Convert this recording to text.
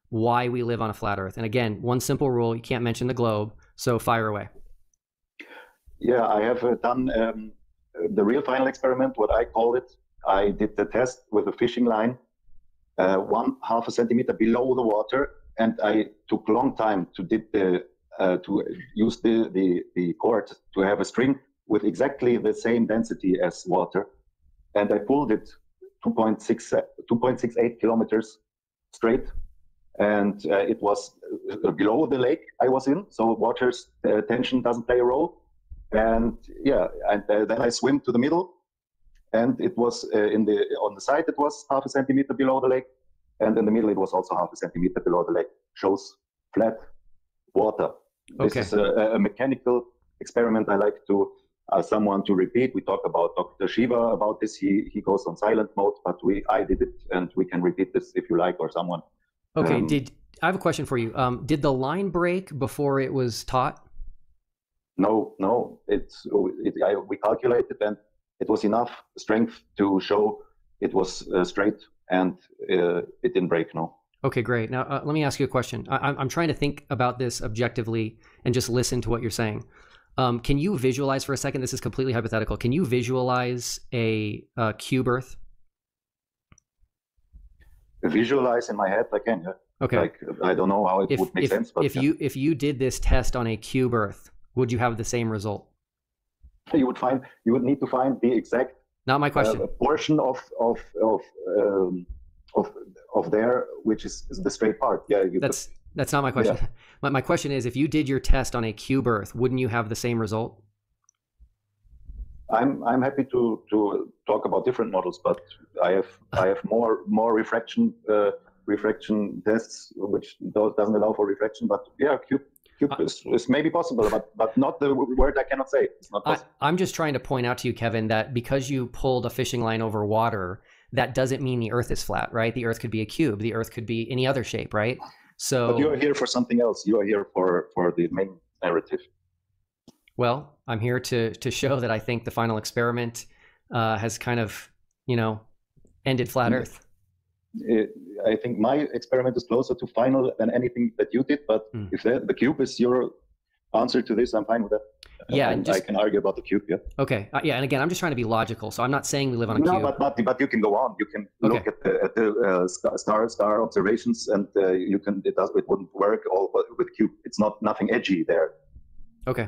why we live on a flat Earth. And again, one simple rule: you can't mention the globe. So fire away. Yeah, I have done the real final experiment, what I call it. I did the test with a fishing line, 1/2 a centimeter below the water, and I took a long time to use the cord to have a string with exactly the same density as water, and I pulled it 2.68 kilometers straight, and it was below the lake I was in, so water's tension doesn't play a role. And yeah, and then I swim to the middle, and it was on the side it was 1/2 a centimeter below the lake, and in the middle it was also 1/2 a centimeter below the lake. Shows flat water. This Okay. is a mechanical experiment I like to someone to repeat. We talk about Dr. Shiva about this. He goes on silent mode, but I did it, and we can repeat this if you like, or someone. Okay. I have a question for you. Did the line break before it was taught? No. We calculated, and it was enough strength to show it was straight, and it didn't break. No. Okay, great. Now let me ask you a question. I'm trying to think about this objectively and just listen to what you're saying. Can you visualize for a second? This is completely hypothetical. Can you visualize a cube Earth? Visualize in my head, I can. Yeah. Okay. Like, I don't know how it would make sense, but if you did this test on a cube Earth, would you have the same result? you would need to find the exact Not my question. portion of there, which is the straight part. Yeah, that's not my question. Yeah. My question is, if you did your test on a cube Earth, wouldn't you have the same result? I'm happy to talk about different models, but I have more refraction tests, which doesn't allow for refraction. But yeah, cube is maybe possible, but not the word I cannot say. It's not possible. I'm just trying to point out to you, Kevin, that because you pulled a fishing line over water, that doesn't mean the Earth is flat, right? The Earth could be a cube. The Earth could be any other shape, right? So, but you are here for something else. You are here for the main narrative. Well, I'm here to show that I think the final experiment has kind of, ended flat Earth. I think my experiment is closer to final than anything that you did. But if the cube is your answer to this, I'm fine with that. Yeah, I can argue about the cube. Yeah. Okay. Yeah, and again, I'm just trying to be logical, so I'm not saying we live on a cube. No, but you can go on. You can look at the star observations, and it wouldn't work all with cube. It's nothing edgy there. Okay.